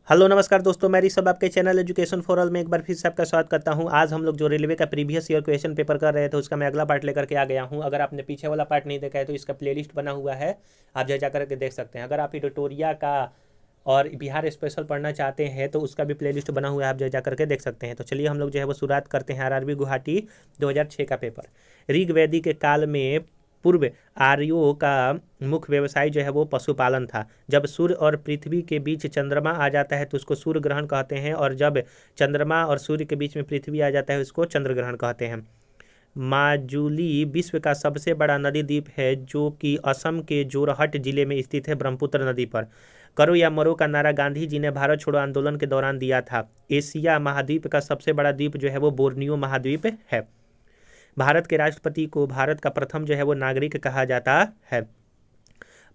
Hello नमस्कार दोस्तों, मैं ऋषभ आपके चैनल एजुकेशन फॉर ऑल में एक बार फिर से आपका स्वागत करता हूं। आज हम लोग जो रेलवे का प्रीवियस ईयर क्वेश्चन पेपर कर रहे थे उसका मैं अगला पार्ट लेकर के आ गया हूं। अगर आपने पीछे वाला पार्ट नहीं देखा है तो इसका प्लेलिस्ट बना हुआ है, आप जा करके देख सकते हैं। अगर आप एडिटोरिया का और बिहार स्पेशल पढ़ना चाहते हैं तो उसका भी प्लेलिस्ट बना हुआ है, आप जा करके देख सकते हैं। तो चलिए हम लोग जो है वो शुरुआत करते हैं आरआरबी गुवाहाटी 2006 का पेपर। ऋग वैदिक के काल में पूर्व आर्यों का मुख्य व्यवसाय जो है वो पशुपालन था। जब सूर्य और पृथ्वी के बीच चंद्रमा आ जाता है तो उसको सूर्य ग्रहण कहते हैं, और जब चंद्रमा और सूर्य के बीच में पृथ्वी आ जाता है उसको चंद्र ग्रहण कहते हैं। माजुली विश्व का सबसे बड़ा नदी द्वीप है जो कि असम के जोरहट जिले में स्थित है, ब्रह्मपुत्र नदी पर। करो या मरो का नारा गांधी जी ने भारत छोड़ो आंदोलन के दौरान दिया था। एशिया महाद्वीप का सबसे बड़ा द्वीप जो है वो बोर्नियो महाद्वीप है। भारत के राष्ट्रपति को भारत का प्रथम जो है वो नागरिक कहा जाता है।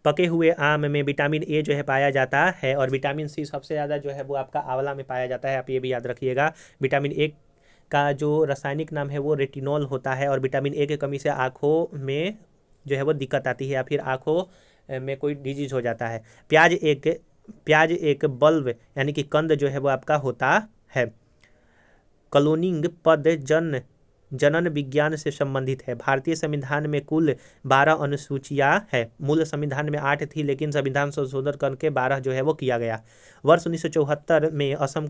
पके हुए आम में विटामिन ए जो है पाया जाता है, और विटामिन सी सबसे ज़्यादा जो है वो आपका आंवला में पाया जाता है, आप ये भी याद रखिएगा। विटामिन ए का जो रासायनिक नाम है वो रेटिनॉल होता है, और विटामिन ए की कमी से आँखों में जो है वो दिक्कत आती है या फिर आँखों में कोई डिजीज हो जाता है। प्याज एक बल्ब यानी कि कंद जो है वो आपका होता है। क्लोनिंग पद जनन विज्ञान से संबंधित है। भारतीय संविधान में कुल 12 अनुसूचियां है। मूल संविधान में 8 थी, लेकिन संविधान संशोधन करके 12 जो है वो किया गया। वर्ष 1974 में असम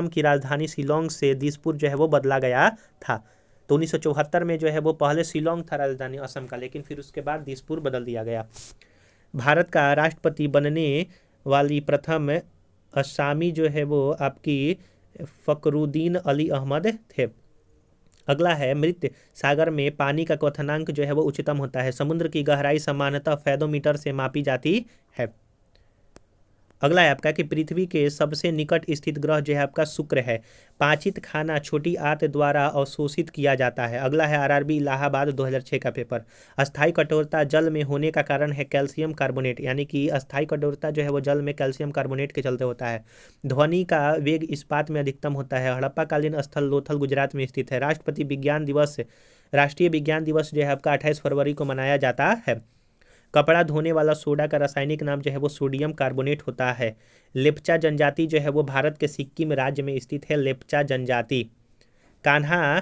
की राजधानी शिलोंग से दिसपुर जो है वो बदला गया था। तो 1974 में जो है वो पहले शिलोंग था राजधानी असम का, लेकिन फिर उसके बाद दिसपुर बदल दिया गया। भारत का राष्ट्रपति बनने वाली प्रथम असामी जो है वो आपकी फकरुद्दीन अली अहमद थे। अगला है मृत सागर में पानी का क्वथनांक जो है वो उच्चतम होता है। समुद्र की गहराई सामान्यतः फैथोमीटर से मापी जाती है। अगला है आपका कि पृथ्वी के सबसे निकट स्थित ग्रह जो है आपका शुक्र है। पाचित खाना छोटी आंत द्वारा अवशोषित किया जाता है। अगला है आरआरबी इलाहाबाद 2006 का पेपर। अस्थायी कठोरता जल में होने का कारण है कैल्शियम कार्बोनेट, यानी कि अस्थायी कठोरता जो है वो जल में कैल्शियम कार्बोनेट के चलते होता है। ध्वनि का वेग इस्पात में अधिकतम होता है। हड़प्पाकालीन स्थल लोथल गुजरात में स्थित है। राष्ट्रीय विज्ञान दिवस जो है आपका 28 फरवरी को मनाया जाता है। कपड़ा धोने वाला सोडा का रासायनिक नाम जो है वो सोडियम कार्बोनेट होता है। लेप्चा जनजाति जो है वो भारत के सिक्किम राज्य में स्थित है। लेप्चा जनजाति। कान्हा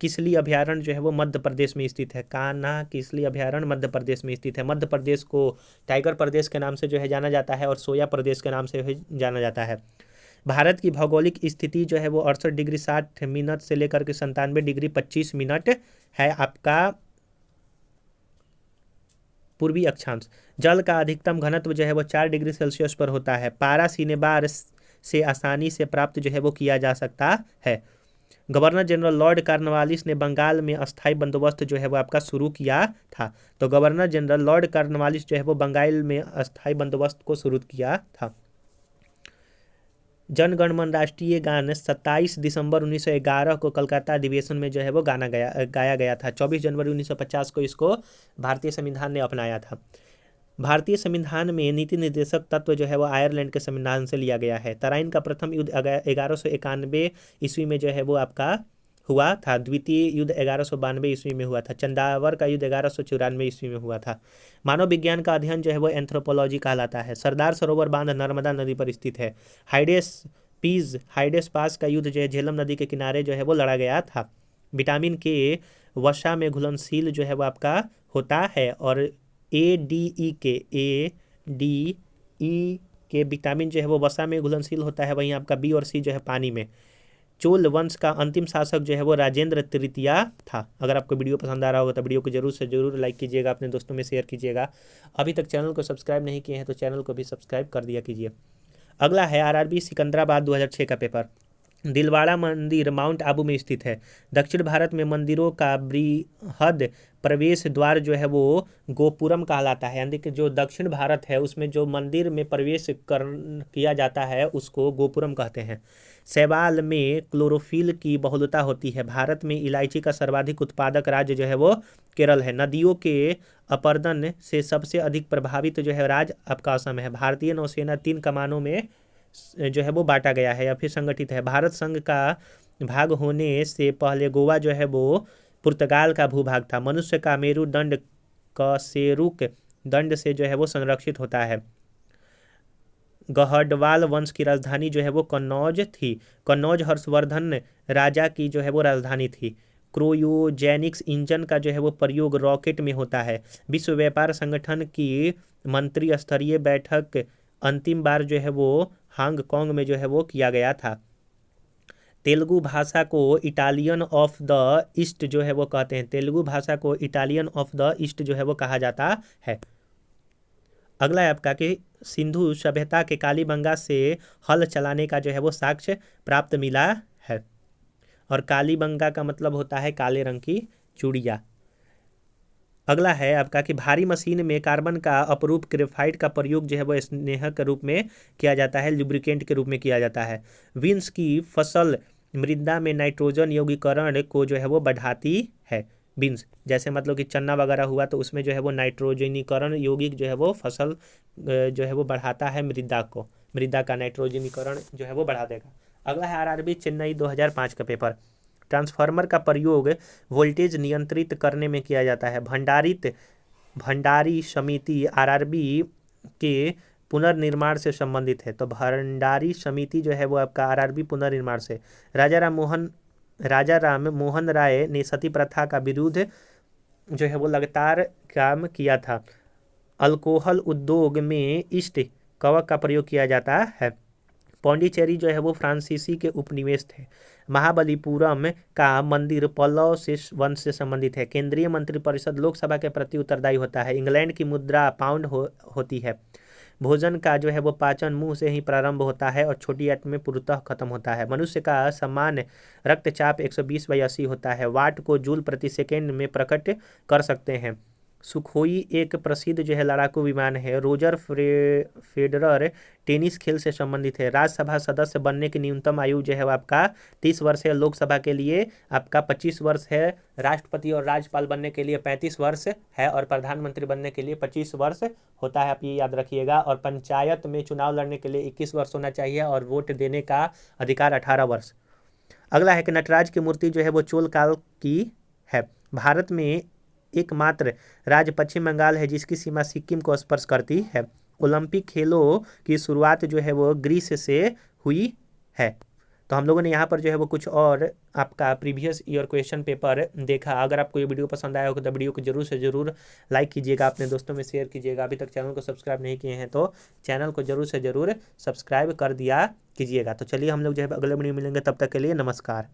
किसली अभयारण्य जो है वो मध्य प्रदेश में स्थित है। कान्हा किसली अभयारण्य मध्य प्रदेश में स्थित है। मध्य प्रदेश को टाइगर प्रदेश के नाम से जो है जाना जाता है, और सोया प्रदेश के नाम से जाना जाता है। भारत की भौगोलिक स्थिति जो है वो 68 डिग्री 60 मिनट से लेकर के 97 डिग्री 25 मिनट है आपका पूर्वी अक्षांश। जल का अधिकतम घनत्व जो है वो 4 डिग्री सेल्सियस पर होता है। पारा सिनेबार से आसानी से प्राप्त जो है वो किया जा सकता है। गवर्नर जनरल लॉर्ड कॉर्नवालिस ने बंगाल में अस्थायी बंदोबस्त जो है वो आपका शुरू किया था। तो गवर्नर जनरल लॉर्ड कॉर्नवालिस जो है वो बंगाल में अस्थायी बंदोबस्त को शुरू किया था। जन गण मन राष्ट्रीय गान 27 दिसंबर 1911 को कलकत्ता अधिवेशन में जो है वो गाया गया था। 24 जनवरी 1950 को इसको भारतीय संविधान ने अपनाया था। भारतीय संविधान में नीति निर्देशक तत्व जो है वो आयरलैंड के संविधान से लिया गया है। तराइन का प्रथम युद्ध 1191 ईस्वी में जो है वो आपका हुआ था। द्वितीय युद्ध 1192 ईस्वी में हुआ था। चंदावर का युद्ध 1194 ईस्वी में हुआ था। मानव विज्ञान का अध्ययन जो है वो एंथ्रोपोलॉजी कहलाता है। सरदार सरोवर बांध नर्मदा नदी पर स्थित है। हाइडेस पास का युद्ध जो है झेलम नदी के किनारे जो है वो लड़ा गया था। विटामिन के वसा में घुलनशील जो है वो आपका होता है, और ए डी ई के विटामिन जो है वो वसा में घुलनशील होता है। वहीं आपका बी और सी जो है पानी में। चोल वंश का अंतिम शासक जो है वो राजेंद्र तृतीया था। अगर आपको वीडियो पसंद आ रहा होगा तो वीडियो को जरूर से जरूर लाइक कीजिएगा, अपने दोस्तों में शेयर कीजिएगा। अभी तक चैनल को सब्सक्राइब नहीं किए हैं तो चैनल को भी सब्सक्राइब कर दिया कीजिए। अगला है आरआरबी सिकंदराबाद 2006 का पेपर। दिलवाड़ा मंदिर माउंट आबू में स्थित है। दक्षिण भारत में मंदिरों का बृहद प्रवेश द्वार जो है वो गोपुरम कहलाता है, यानी कि जो दक्षिण भारत है उसमें जो मंदिर में प्रवेश किया जाता है उसको गोपुरम कहते हैं। शैवाल में क्लोरोफिल की बहुलता होती है। भारत में इलायची का सर्वाधिक उत्पादक राज्य जो है वो केरल है। नदियों के अपरदन से सबसे अधिक प्रभावित जो है राज्य आपका असम है। भारतीय नौसेना 3 कमानों में जो है वो बांटा गया है या फिर संगठित है। भारत संघ का भाग होने से पहले गोवा जो है वो पुर्तगाल का भूभाग था। मनुष्य का मेरुदंड कशेरुक दंड से जो है वो संरक्षित होता है। गहडवाल वंश की राजधानी जो है वो कन्नौज थी। कन्नौज हर्षवर्धन राजा की जो है वो राजधानी थी। क्रोयोजेनिक्स इंजन का जो है वो प्रयोग रॉकेट में होता है। विश्व व्यापार संगठन की मंत्री स्तरीय बैठक अंतिम बार जो है वो हांगकांग में जो है वो किया गया था। तेलुगु भाषा को इटालियन ऑफ द ईस्ट जो है वो कहते हैं। तेलुगु भाषा को इटालियन ऑफ द ईस्ट जो है वो कहा जाता है। अगला है आपका कि सिंधु सभ्यता के कालीबंगा से हल चलाने का जो है वो साक्ष्य प्राप्त मिला है। और कालीबंगा का मतलब होता है काले रंग की चूड़िया। अगला है आपका कि भारी मशीन में कार्बन का अपरूप ग्रेफाइट का प्रयोग जो है वो स्नेहक के रूप में किया जाता है, लुब्रिकेंट के रूप में किया जाता है। बीन्स की फसल मृदा में नाइट्रोजन यौगिकरण को जो है वो बढ़ाती है। बीन्स जैसे मतलब कि चना वगैरह हुआ तो उसमें जो है वो नाइट्रोजनीकरण यौगिक जो है वो फसल जो है वो बढ़ाता है मृदा को, मृदा का नाइट्रोजनीकरण जो है वो बढ़ा देगा। अगला है आरआरबी चेन्नई 2005 का पेपर। ट्रांसफार्मर का प्रयोग वोल्टेज नियंत्रित करने में किया जाता है। भंडारी समिति आरआरबी के पुनर्निर्माण से संबंधित है। तो भंडारी समिति जो है वो आपका आरआरबी पुनर्निर्माण से। राजा राम मोहन राय ने सती प्रथा का विरुद्ध जो है वो लगातार काम किया था। अल्कोहल उद्योग में ईस्ट कवक का प्रयोग किया जाता है। पौंडीचेरी जो है वो फ्रांसीसी के उपनिवेश थे। महाबलीपुरम का मंदिर पल्लव से वंश से संबंधित है। केंद्रीय मंत्रिपरिषद लोकसभा के प्रति उत्तरदायी होता है। इंग्लैंड की मुद्रा पाउंड होती है। भोजन का जो है वो पाचन मुंह से ही प्रारंभ होता है और छोटी आंत में पूर्णतः खत्म होता है। मनुष्य का सामान्य रक्तचाप 120/80 होता है। वाट को जूल प्रति सेकेंड में प्रकट कर सकते हैं। सुखोई एक प्रसिद्ध जो है लड़ाकू विमान है। रोजर फेडरर टेनिस खेल से संबंधित है। राज्यसभा सदस्य बनने की न्यूनतम आयु जो है वो आपका 30 वर्ष है। लोकसभा के लिए आपका 25 वर्ष है। राष्ट्रपति और राज्यपाल बनने के लिए 35 वर्ष है और प्रधानमंत्री बनने के लिए 25 वर्ष होता है, आप ये याद रखिएगा। और पंचायत में चुनाव लड़ने के लिए 21 वर्ष होना चाहिए और वोट देने का अधिकार 18 वर्ष। अगला है कि नटराज की मूर्ति जो है वो चोल काल की है। भारत में एकमात्र राज्य पश्चिम बंगाल है जिसकी सीमा सिक्किम को स्पर्श करती है। ओलंपिक खेलों की शुरुआत जो है वो ग्रीस से हुई है। तो हम लोगों ने यहाँ पर जो है वो कुछ और आपका प्रीवियस ईयर क्वेश्चन पेपर देखा। अगर आपको ये वीडियो पसंद आया हो तो वीडियो को जरूर से जरूर लाइक कीजिएगा, अपने दोस्तों में शेयर कीजिएगा। अभी तक चैनल को सब्सक्राइब नहीं किए हैं तो चैनल को जरूर से जरूर सब्सक्राइब कर दिया कीजिएगा। तो चलिए हम लोग जो है अगले वीडियो मिलेंगे, तब तक के लिए नमस्कार।